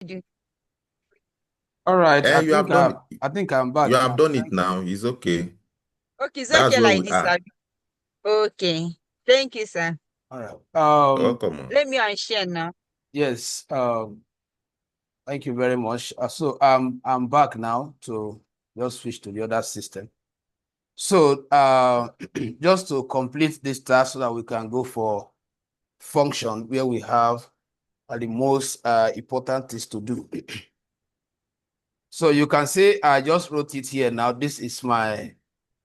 do. All right. You have done I think I'm you back have now. done it now. It's okay. Okay, it's That's okay where like we this, are. Abby. Okay. Thank you, sir. All right. Welcome. Let me unshare now. Yes. Thank you very much. So I'm back now to just switch to the other system. So just to complete this task so that we can go for function where we have the most important things to do. So you can say I just wrote it here now. This is my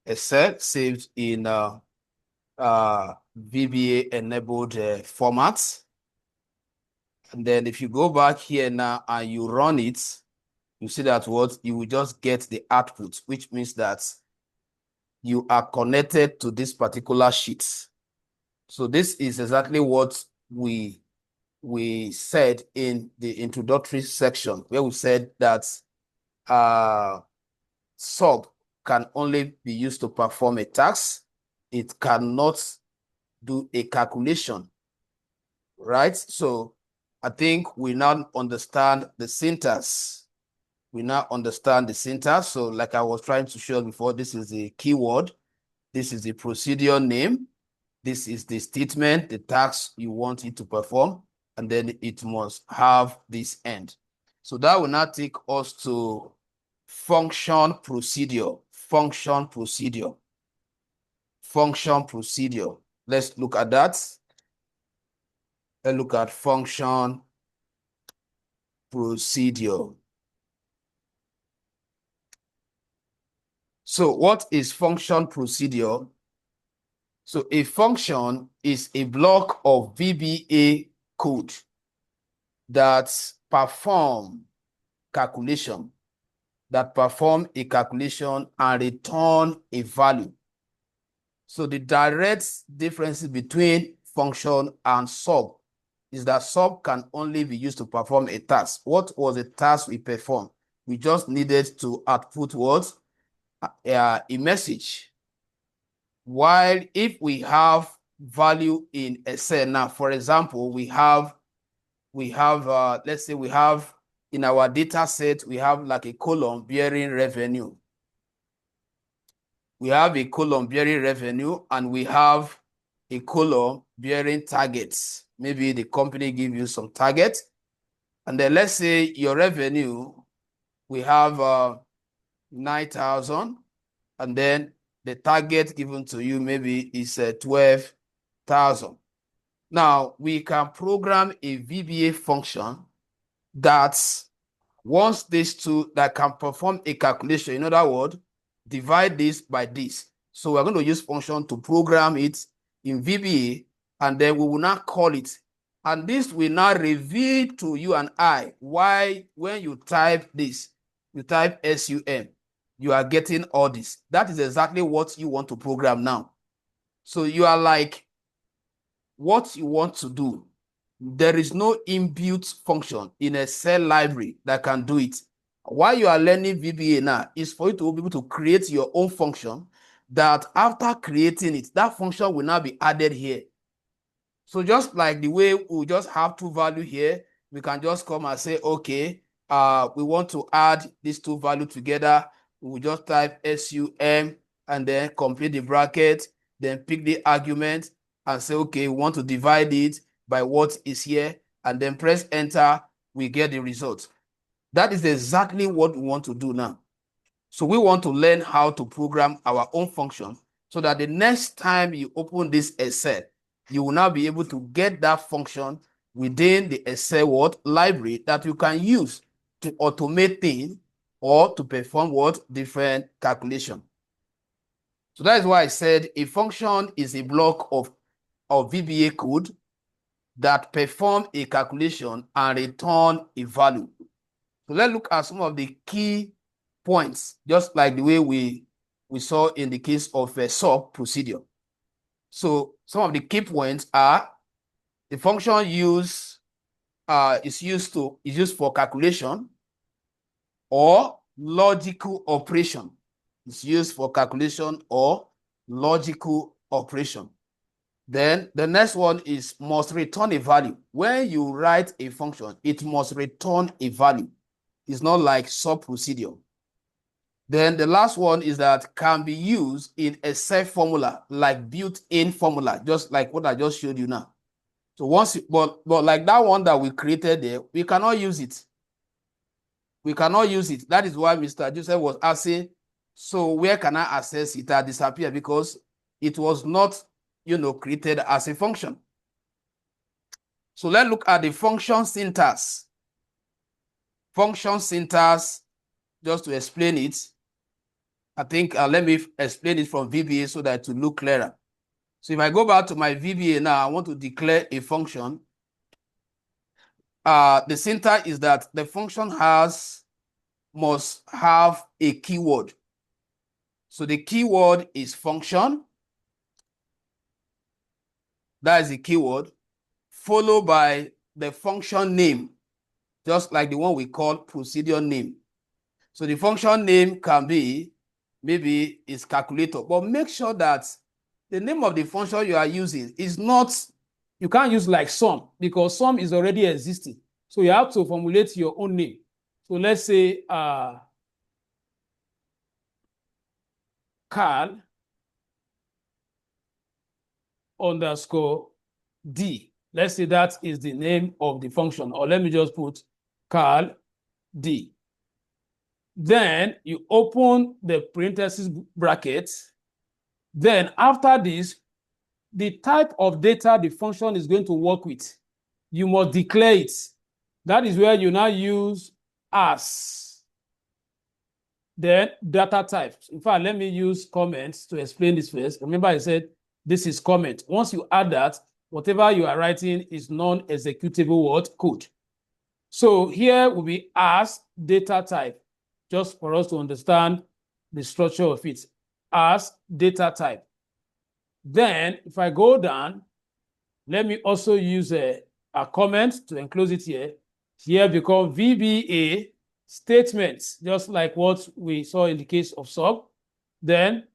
Excel saved in VBA enabled format. And then if you go back here now and you run it, you see that what you will just get the output, which means that you are connected to this particular sheet. So this is exactly what we said in the introductory section, where we said that sub can only be used to perform a task. It cannot do a calculation, right? So I think we now understand the syntax. So like I was trying to show before, this is the keyword. This is the procedure name. This is the statement, the task you want it to perform, and then it must have this end. So that will now take us to function procedure. Let's look at that. Let's look at function procedure. So what is function procedure? So a function is a block of VBA code that perform a calculation and return a value. So the direct difference between function and sub is that sub can only be used to perform a task. What was the task we performed? We just needed to output what? A message. While if we have value in Excel now, for example, let's say we have in our data set, we have like a column bearing revenue. We have a column bearing revenue and we have a column bearing targets. Maybe the company give you some target. And then let's say your revenue, we have 9,000. And then the target given to you maybe is 12,000. Now, we can program a VBA function that once these two that can perform a calculation. In other words, divide this by this. So we're going to use function to program it in VBA, and then we will not call it. And this will now reveal to you and I why when you type this, you type SUM, you are getting all this. That is exactly what you want to program now. So you are like, what you want to do. There is no inbuilt function in a cell library that can do it. Why you are learning VBA now is for you to be able to create your own function that after creating it, that function will now be added here. So just like the way we just have two values here, we can just come and say, okay, we want to add these two values together. We will just type SUM and then complete the bracket, then pick the argument and say, okay, we want to divide it by what is here, and then press enter, we get the result. That is exactly what we want to do now. So we want to learn how to program our own function so that the next time you open this Excel, you will now be able to get that function within the Excel library that you can use to automate things or to perform different calculation. So that is why I said a function is a block of VBA code that perform a calculation and return a value. So let's look at some of the key points, just like the way we saw in the case of a sub procedure. So some of the key points are the function is used for calculation or logical operation. It's used for calculation or logical operation. Then the next one is must return a value. When you write a function, it must return a value. It's not like sub procedure. Then the last one is that can be used in a set formula, like built-in formula, just like what I just showed you now. So once, but like that one that we created there, we cannot use it. We cannot use it. That is why Mr. Joseph was asking, so where can I access it or disappear? Because it was not, created as a function. So let's look at the function syntax. Function syntax, just to explain it, I think let me explain it from VBA so that it will look clearer. So if I go back to my VBA now, I want to declare a function. The syntax is that the function must have a keyword. So the keyword is function. That is the keyword, followed by the function name, just like the one we call procedure name. So the function name can be, maybe it's calculator, but make sure that the name of the function you are using is not, you can't use like sum, because sum is already existing. So you have to formulate your own name. So let's say Carl underscore D. Let's say that is the name of the function, or let me just put Carl D. Then you open the parenthesis bracket. Then after this, the type of data the function is going to work with, you must declare it. That is where you now use as. Then data types. In fact, let me use comments to explain this first. Remember I said this is comment. Once you add that, whatever you are writing is non-executable word code. So here will be as data type, just for us to understand the structure of it, as data type. Then if I go down, let me also use a comment to enclose it here. Here become VBA statements, just like what we saw in the case of sub. Then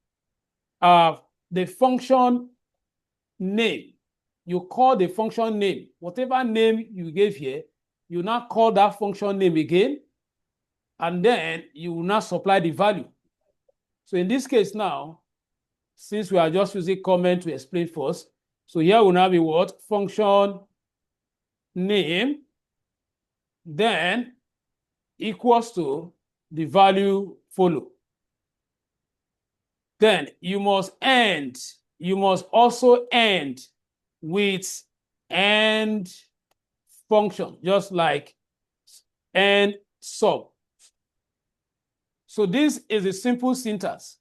the function name, you call the function name. Whatever name you gave here, you now call that function name again, and then you will now supply the value. So in this case now, since we are just using comment to explain first, so here will now be what? Function name, then equals to the value follow. Then you must also end with end function, just like end sub. So this is a simple syntax.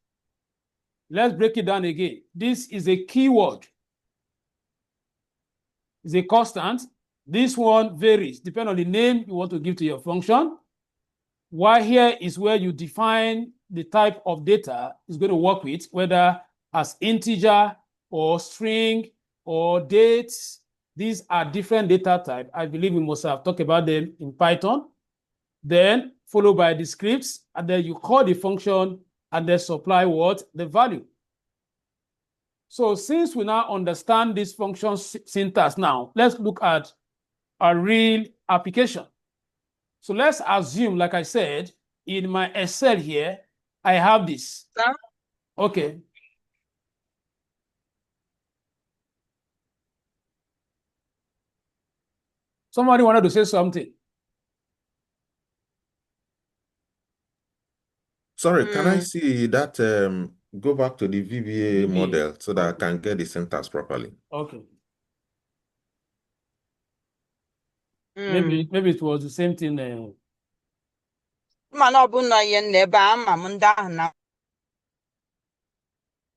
Let's break it down again. This is a keyword. It's a constant. This one varies depending on the name you want to give to your function. While here is where you define the type of data it's going to work with, whether as integer or string or dates. These are different data types. I believe we must have talked about them in Python. Then followed by the scripts, and then you call the function and then supply what? The value. So since we now understand this function syntax now, let's look at a real application. So let's assume, like I said, in my Excel here, I have this. Sir? Okay. Somebody wanted to say something. Sorry, can I see that? Go back to the VBA model so that I can get the syntax properly. Okay. Maybe it was the same thing.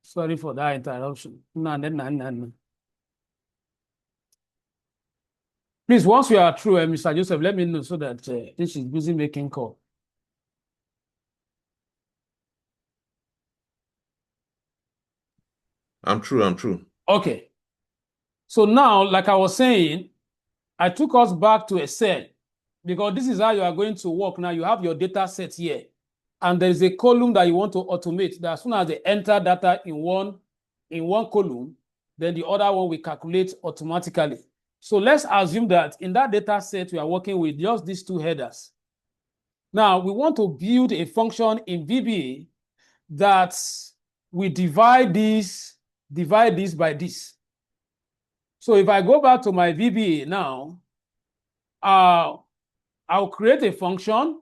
Sorry for that interruption. Please, once you are through, Mr. Joseph, let me know so that this is busy making call. I'm true. Okay. So now, like I was saying, I took us back to Excel because this is how you are going to work. Now you have your data set here, and there is a column that you want to automate. That as soon as they enter data in one column, then the other one will calculate automatically. So let's assume that in that data set, we are working with just these two headers. Now, we want to build a function in VBA that we divide this by this. So if I go back to my VBA now, I'll create a function,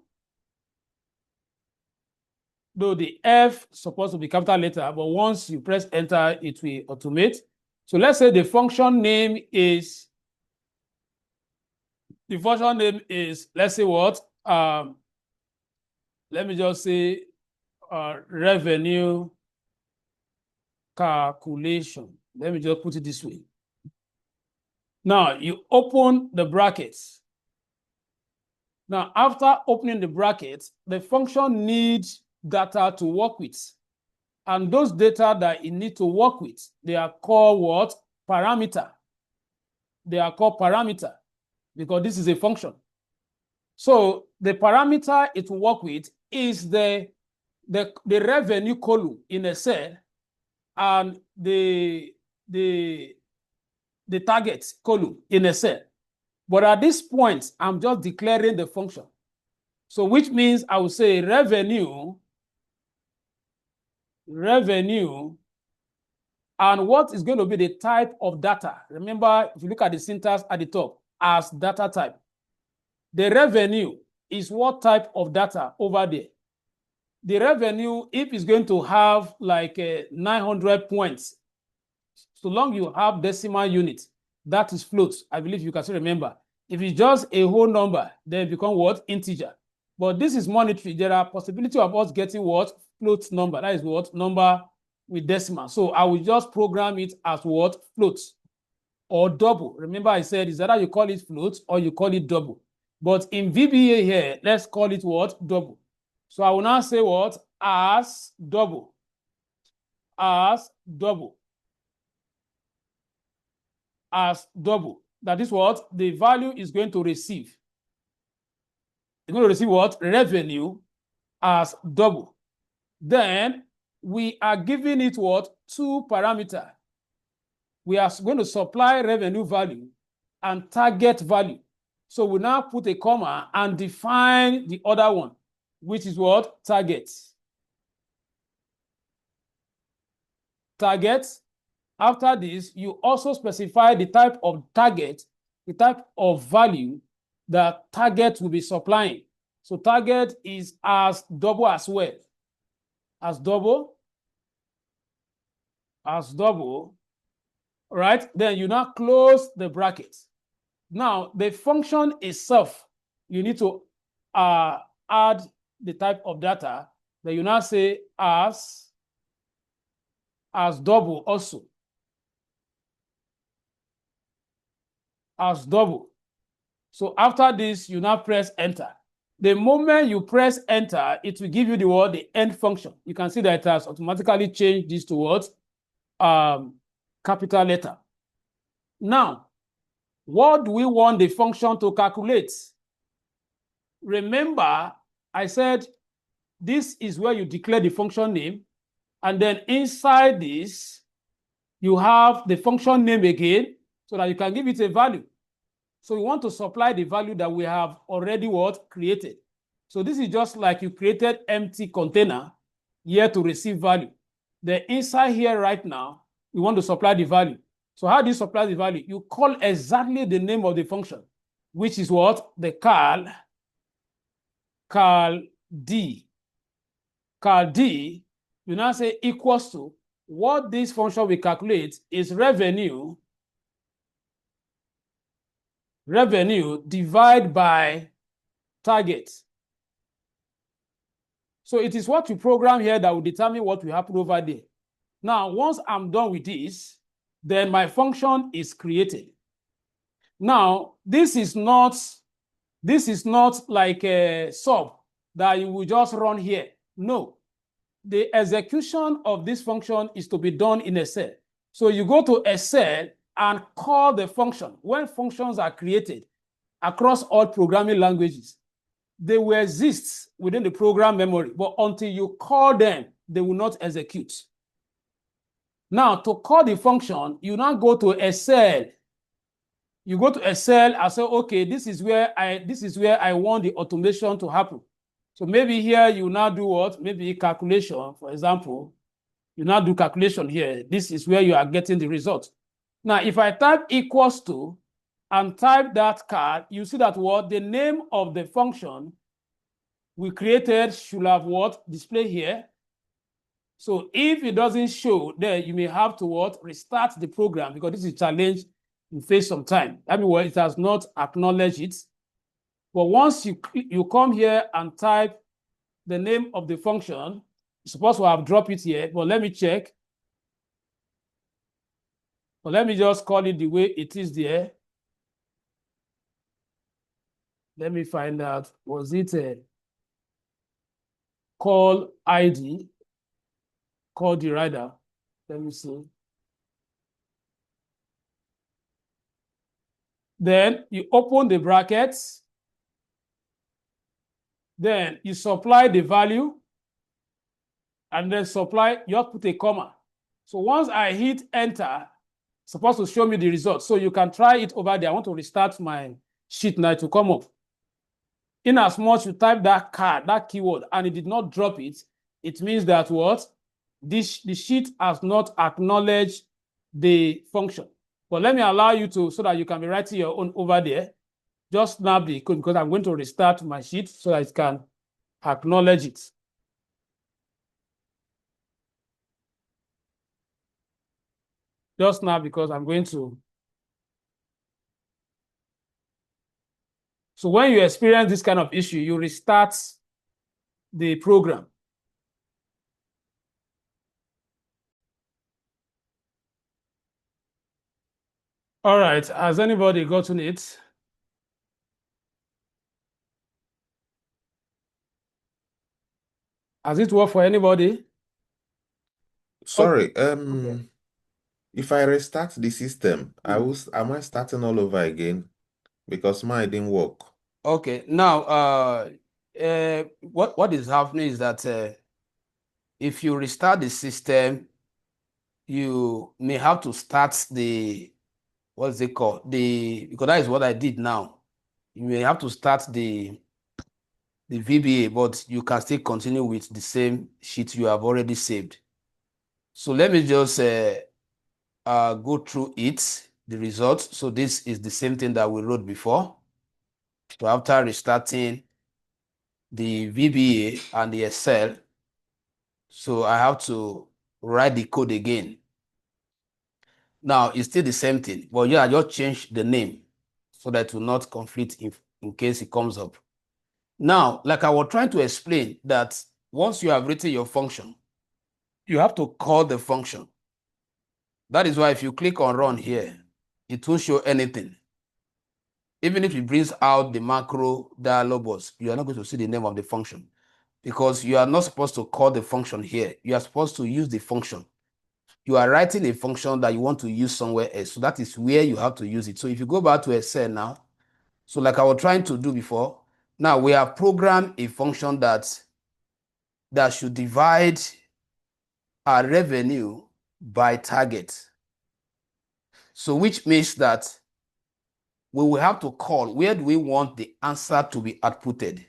though the F is supposed to be capital letter, but once you press enter, it will automate. So let's say the function name is, let's say what? Let me just say revenue calculation. Let me just put it this way. Now you open the brackets. Now, after opening the brackets, the function needs data to work with. And those data that it needs to work with, they are called what? Parameter. They are called parameter because this is a function. So the parameter it will work with is the revenue column in a cell and the target column in a cell. But at this point, I'm just declaring the function. So which means I will say revenue, and what is going to be the type of data? Remember, if you look at the syntax at the top, as data type. The revenue is what type of data over there? The revenue, if it's going to have like 900 points, so long you have decimal units, that is float. I believe you can still remember. If it's just a whole number, then it becomes what? Integer. But this is monetary. There are possibility of us getting what? Float number. That is what? Number with decimal. So I will just program it as what? Float or double. Remember I said is either you call it float or you call it double. But in VBA here, let's call it what? Double. So I will now say what? As double. As double. As double. That is what the value is going to receive. It's going to receive what? Revenue as double. Then we are giving it what? Two parameters. We are going to supply revenue value and target value. So we now put a comma and define the other one, which is what? Target. Target. After this, you also specify the type of target, the type of value that target will be supplying. So target is as double as well. As double. As double. All right. Then you now close the bracket. Now, the function itself, you need to add the type of data. Then you now say as double also. As double. So after this, you now press enter. The moment you press enter, it will give you the word, the end function. You can see that it has automatically changed this to what? Capital letter. Now, what do we want the function to calculate? Remember, I said this is where you declare the function name, and then inside this, you have the function name again, so that you can give it a value. So we want to supply the value that we have already what? Created. So this is just like you created empty container here to receive value. The inside here right now, we want to supply the value. So how do you supply the value? You call exactly the name of the function, which is what? The cal D. Cal D, you now say equals to what this function will calculate is revenue divided by target. So it is what you program here that will determine what will happen over there. Now, once I'm done with this, then my function is created. Now, this is not like a sub that you will just run here. No. The execution of this function is to be done in a cell. So you go to a cell and call the function. When functions are created across all programming languages, they will exist within the program memory, but until you call them, they will not execute. Now, to call the function, you now go to Excel. You go to Excel and say, okay, this is where I want the automation to happen. So maybe here you now do what? Maybe calculation, for example. You now do calculation here. This is where you are getting the result. Now, if I type equals to and type that card, you see that what? The name of the function we created should have what? Display here. So if it doesn't show there, you may have to what? Restart the program because this is a challenge you face some time. That means it has not acknowledged it. But once you come here and type the name of the function, you're supposed to have dropped it here, but let me check. But let me just call it the way it is there. Let me find out, was it a call ID, call the rider? Let me see. Then you open the brackets. Then you supply the value. And then you have to put a comma. So once I hit enter, it's supposed to show me the result. So you can try it over there. I want to restart my sheet now to come up. In as much you type that keyword, and it did not drop it, it means that what? The sheet has not acknowledged the function. But let me allow you to, so that you can be writing your own over there. Just snap the code because I'm going to restart my sheet so that it can acknowledge it. Just now because I'm going to. So when you experience this kind of issue, you restart the program. All right, has anybody gotten it? Has it worked for anybody? Sorry, Okay. if I restart the system, Mm. am I starting all over again? Because mine didn't work. Okay, now what is happening is that if you restart the system, you may have to start the, what's it called? Because that is what I did now. You may have to start the VBA, but you can still continue with the same sheet you have already saved. So let me just go through it, the results. So this is the same thing that we wrote before. So after restarting the VBA and the Excel, so I have to write the code again. Now it's still the same thing, but yeah, I just change the name so that it will not conflict in case it comes up. Now, like I was trying to explain, that once you have written your function, you have to call the function. That is why if you click on run here, it won't show anything. Even if it brings out the macro dialog box, you are not going to see the name of the function because you are not supposed to call the function here. You are supposed to use the function. You are writing a function that you want to use somewhere else. So that is where you have to use it. So if you go back to Excel now, so like I was trying to do before, now we have programmed a function that should divide our revenue by target. So which means that we will have to call, where do we want the answer to be outputted?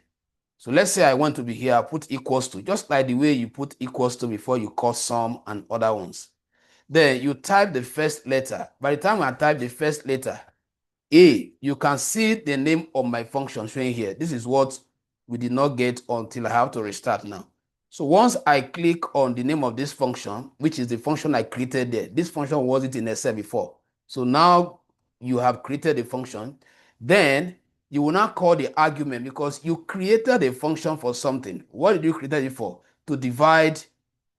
So let's say I want to be here, I put equals to, just like the way you put equals to before you call sum and other ones. Then you type the first letter. By the time I type the first letter, A, you can see the name of my function showing here. This is what we did not get until I have to restart now. So once I click on the name of this function, which is the function I created there, this function wasn't in Excel before. So now you have created a function. Then you will not call the argument because you created a function for something. What did you create it for? To divide,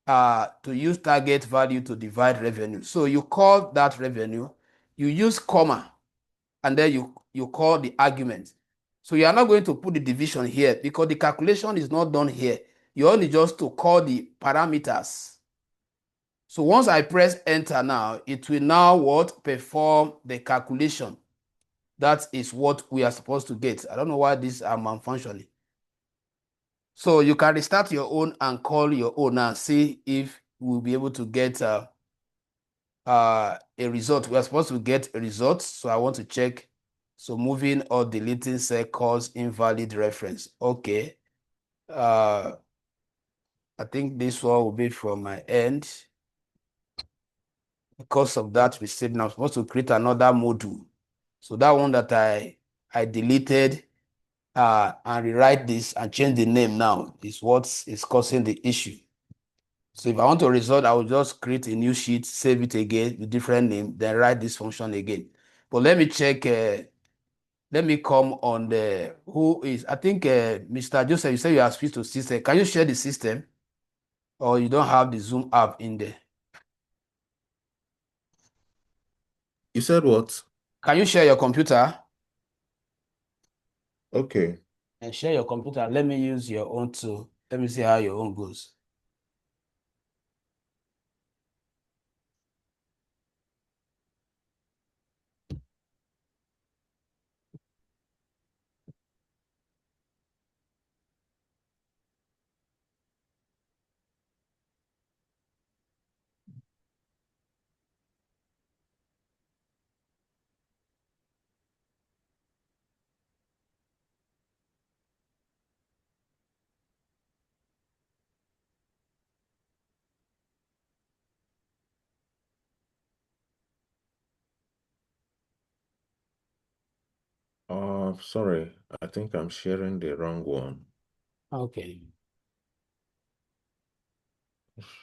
to use target value to divide revenue. So you call that revenue, you use comma, and then you call the argument. So you are not going to put the division here because the calculation is not done here. You only just to call the parameters. So once I press enter now, it will now what? Perform the calculation. That is what we are supposed to get. I don't know why these are malfunctioning. So you can restart your own and call your own and see if we'll be able to get a result. We are supposed to get a result. So I want to check. So moving or deleting cell cause invalid reference. Okay. I think this one will be from my end. Because of that mistake, I'm supposed to create another module. So that one that I deleted and rewrite this and change the name now is what is causing the issue. So if I want to result, I will just create a new sheet, save it again with different name, then write this function again. But let me check, let me come on the, who is, I think Mr. Joseph, you said you are switched to system. Can you share the system? Or you don't have the Zoom app in there? You said what? Can you share your computer? Okay. And share your computer. Let me use your own too. Let me see how your own goes. Sorry. I think I'm sharing the wrong one. Okay.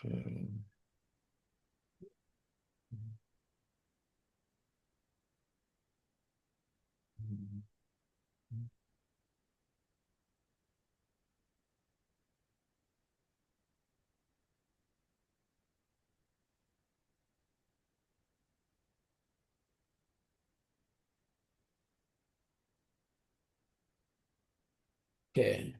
Sharing. Okay.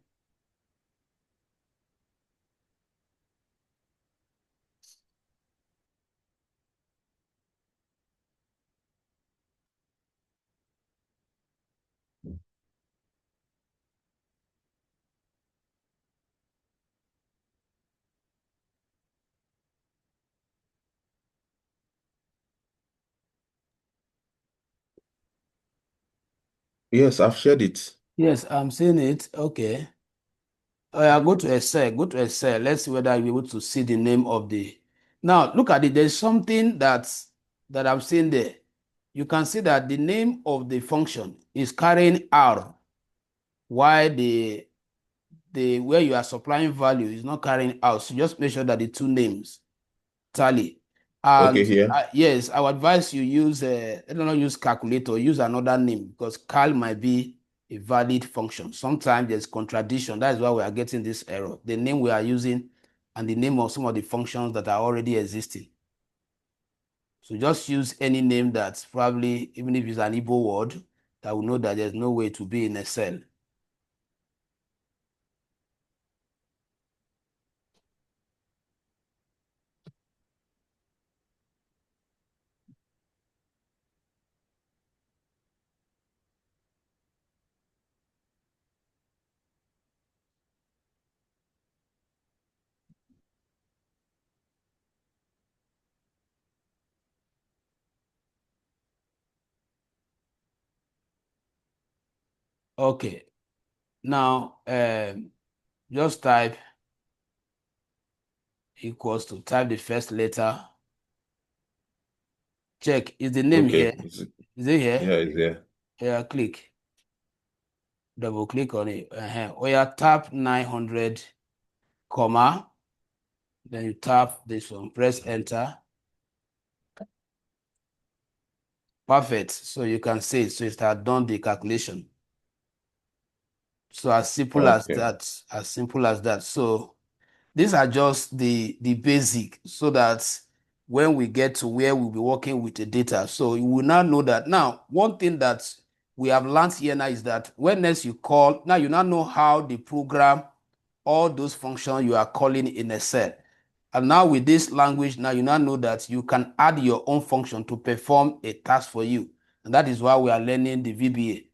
Yes, I've shared it. Yes, I'm seeing it. Okay. Go to Excel. Go to Excel. Let's see whether you're able to see the name of the. Now, look at it. There's something that I'm seeing there. You can see that the name of the function is carrying R, while the where you are supplying value is not carrying out. So just make sure that the two names tally. Okay, And here. yes, I would advise you use I don't know, use calculator, use another name because cal might be a valid function. Sometimes there's contradiction. That is why we are getting this error. The name we are using and the name of some of the functions that are already existing. So just use any name that's probably, even if it's an Igbo word, that will know that there's no way to be in a cell. Okay. Now, just type equals to type the first letter. Check, is the name here? Okay. Is it here? Yeah, it's there. Yeah, click. Double click on it. Oh yeah, tap 900, comma. Then you tap this one, press enter. Perfect. So you can see it. So it has done the calculation. So as simple as Okay. that, as simple as that. So these are just the basic so that when we get to where we'll be working with the data, so you will now know that. Now, one thing that we have learned here now is that when next you call, now you now know how the program all those functions you are calling in a cell. And now with this language, now you now know that you can add your own function to perform a task for you. And that is why we are learning the VBA.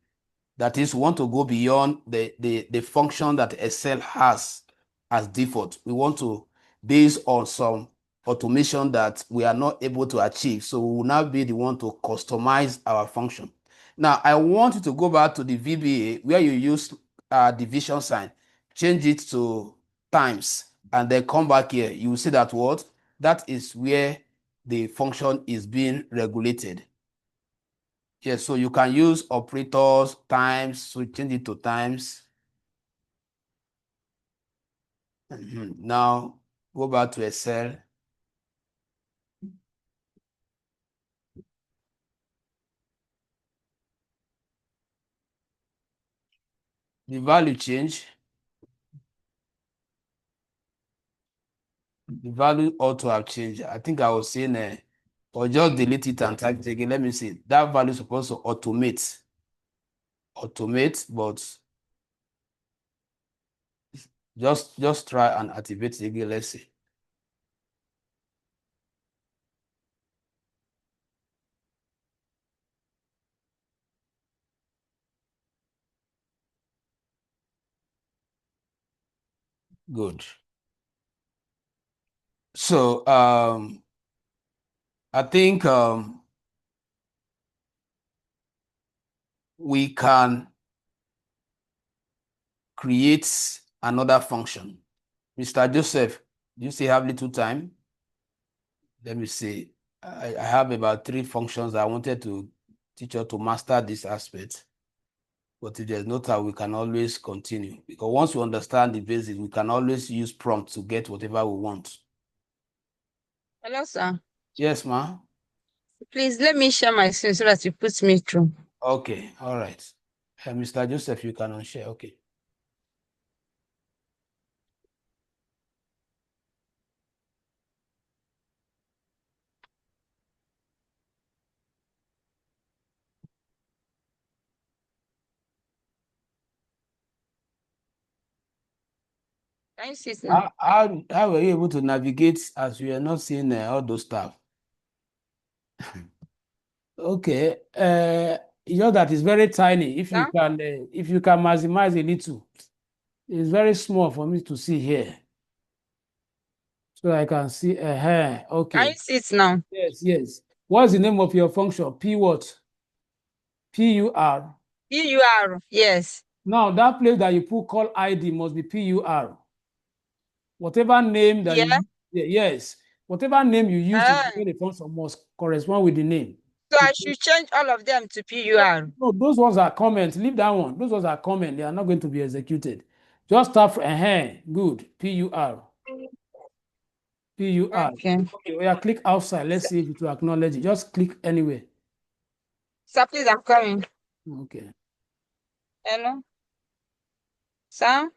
That is, we want to go beyond the function that Excel has as default. We want to, based on some automation that we are not able to achieve. So we will now be the one to customize our function. Now, I want you to go back to the VBA where you use division sign, change it to times, and then come back here. You will see that what? That is where the function is being regulated. Yes, so you can use operators, times, so change it to times. Now, go back to Excel. The value change. The value ought to have changed. I think I was saying, or just delete it and type it again. Let me see. That value is supposed to automate. Automate, but just try and activate it again. Let's see. Good. So I think we can create another function. Mr. Joseph, do you still have little time? Let me see. I have about 3 functions. I wanted to teach you to master this aspect. But if there's no time, we can always continue. Because once we understand the basics, we can always use prompt to get whatever we want. Hello, sir. Yes, ma. Please let me share my screen so that you put me through. Okay, all right. Mr. Joseph, you can unshare. Okay. Can you see it now? How were you able to navigate as we are not seeing all those stuff? Okay. You know that is very tiny. If you can maximize a little, it's very small for me to see here. So I can see. Okay. Can you see it now? Yes, yes. What's the name of your function? P what? PUR. PUR. Yes. Now that place that you put call ID must be PUR. Whatever name that you yes, whatever name you use to create a function must correspond with the name. So I should change all of them to PUR. No, those ones are comments. Leave that one. Those ones are comments. They are not going to be executed. Just start from good. PUR. PUR. Okay. Okay, we are click outside. Let's see if it will acknowledge it. Just click anywhere. Sir, please, I'm coming. Okay. Hello? Sir?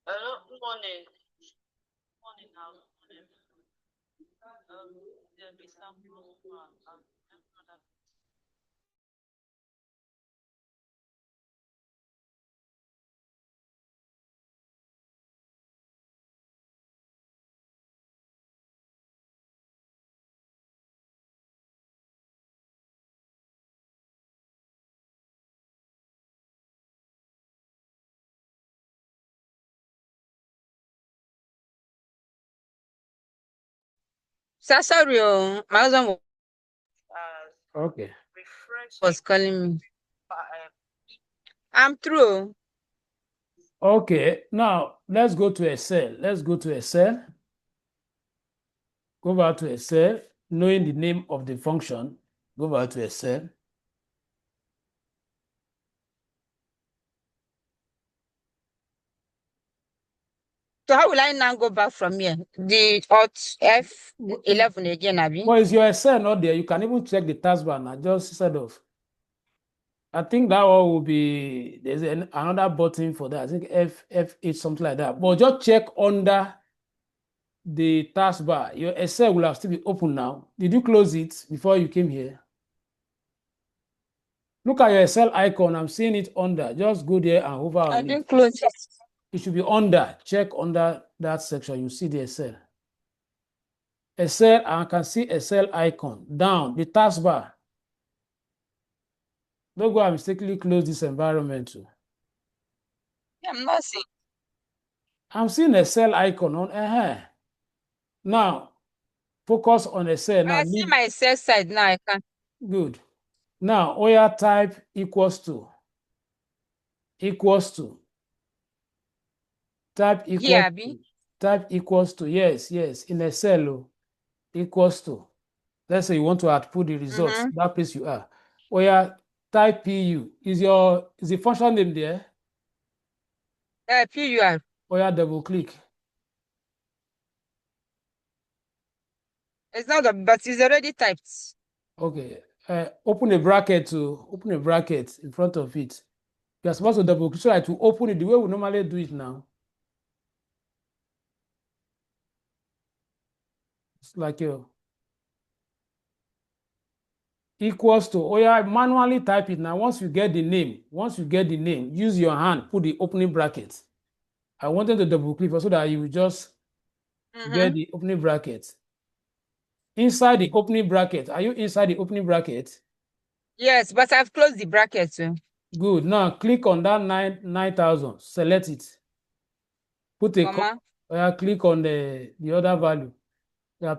Hello, good morning. Morning, now. There'll be some Sir, sorry, my husband Okay. was calling me. I'm through. Okay. Now let's go to Excel. Let's go to Excel. Go back to Excel, knowing the name of the function. Go back to Excel. So how will I now go back from here? The F11 again, Abby? Well, is your Excel not there? You can even check the taskbar now, just instead of. I think that one will be, there's another button for that. I think F8, something like that. But just check under the taskbar, your Excel will have still be open now. Did you close it before you came here? Look at your Excel icon. I'm seeing it under. Just go there and hover I on it. didn't close it. It should be under. Check under that section. You see the Excel. Excel, I can see Excel icon. Down, the taskbar. Don't go and mistakenly close this environment too. I'm not seeing. I'm seeing Excel icon on. Now, focus on Excel. Now, I see my Excel side now. I can. good. Now, Oya type equals to. Type equals Here, to. Abi. Type equals to. Yes. In Excel, equals to. Let's say you want to output the results. That place you are. Oya type PU. Is the function name there? PUR. Oya double click. It's not, but it's already typed. Okay. Open a bracket in front of it. You're supposed to double click so that to open it the way we normally do it now. It's like equals to. Oh yeah, manually type it now. Once you get the name, use your hand, put the opening bracket. I wanted to double click so that you will just get the opening bracket. Inside the opening bracket, are you inside the opening bracket? Yes, but I've closed the bracket too. Good. Now click on that 9,000. Select it. Put a Comma. click on the other value.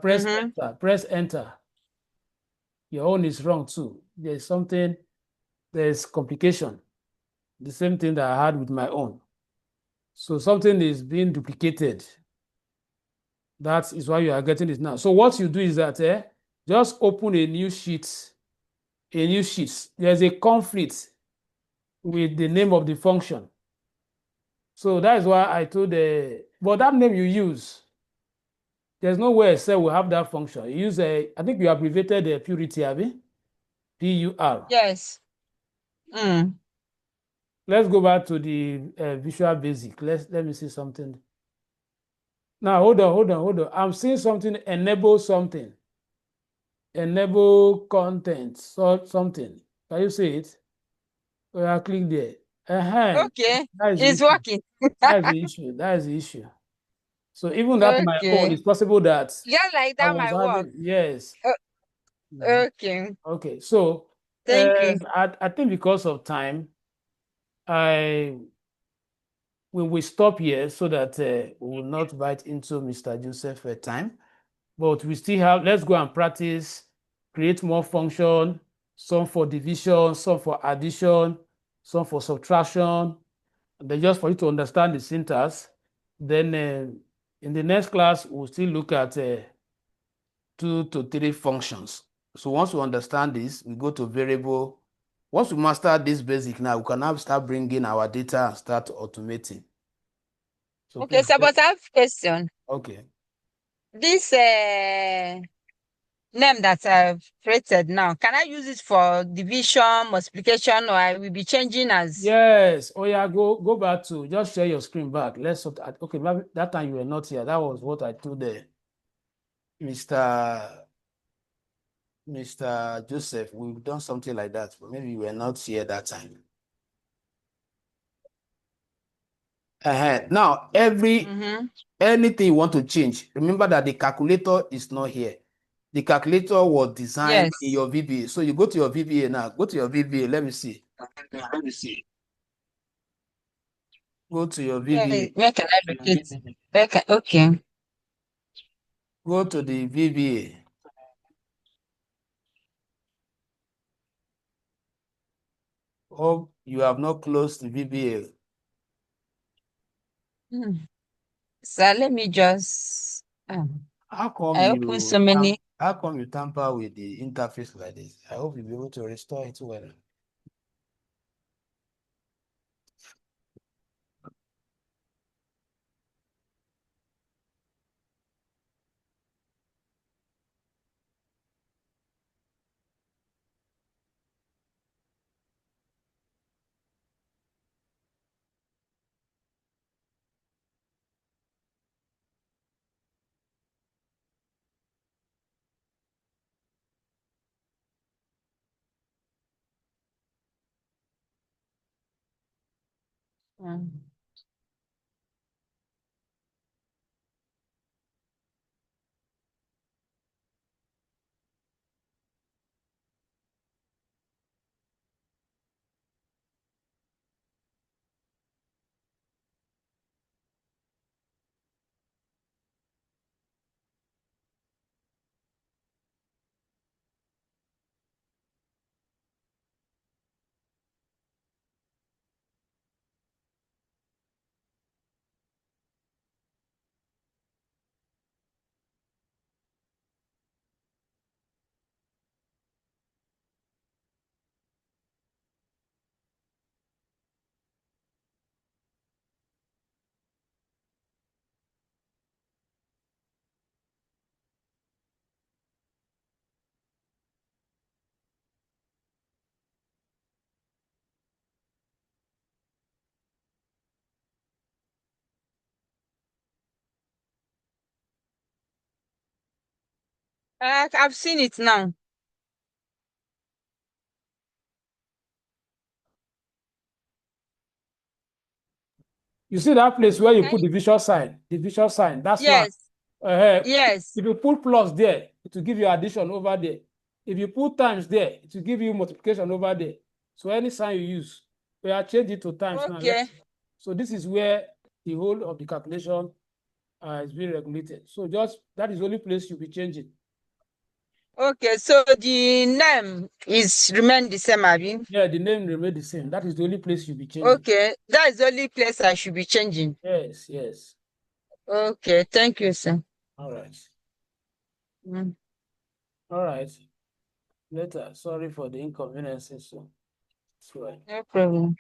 Press enter. Press enter. Your own is wrong too. There's complication. The same thing that I had with my own. So something is being duplicated. That is why you are getting it now. So what you do is that just open a new sheet. There's a conflict with the name of the function. So that is why I told but that name you use, there's no way Excel will have that function. You use I think you abbreviated the purity, have you? PUR. Yes. Let's go back to the Visual Basic. Let me see something. Now, hold on. I'm seeing something, enable something. Enable content, something. Can you see it? Well, click there. Okay. That is It's working. That is the issue. So even that my own, it's possible that Just like I that, was my work. having, yes. Okay. Okay, so Thank you. I think because of time, we stop here so that we will not bite into Mr. Joseph time. But we still have, let's go and practice, create more function, some for division, some for addition, some for subtraction. And then just for you to understand the syntax. Then in the next class, we'll still look at 2 to 3 functions. So once we understand this, we go to variable. Once we master this basic now, we can now start bringing our data and start automating. So Okay, so but I have a question. Okay. This name that I've created now, can I use it for division, multiplication, or I will be changing as? Yes. Oh yeah, go back to, just share your screen back. Okay, maybe that time you were not here. That was what I told Mr. Joseph. We've done something like that, but maybe you were not here that time. Now, anything you want to change, remember that the calculator is not here. The calculator was designed in your VBA. So you go to your VBA now. Go to your VBA. Let me see. Go to your VBA. Where can I locate? Okay. Go to the VBA. Hope you have not closed the VBA. So let me just. How come I open so many. How come you tamper with the interface like this? I hope you'll be able to restore it well. I've seen it now. You see that place where you Okay. put the visual sign? The visual sign. That's Yes. Yes. If you put plus there, it will give you addition over there. If you put times there, it will give you multiplication over there. So any sign you use, we are changing it to times now. Okay. So this is where the whole of the calculation is being regulated. So just that is the only place you'll be changing. Okay. So the name is remain the same, Abi? Yeah, the name remain the same. That is the only place you'll be changing. Okay. That is the only place I should be changing. Yes, yes. Okay. Thank you, sir. All right. Mm. All right. Later. Sorry for the inconveniences. So, No problem.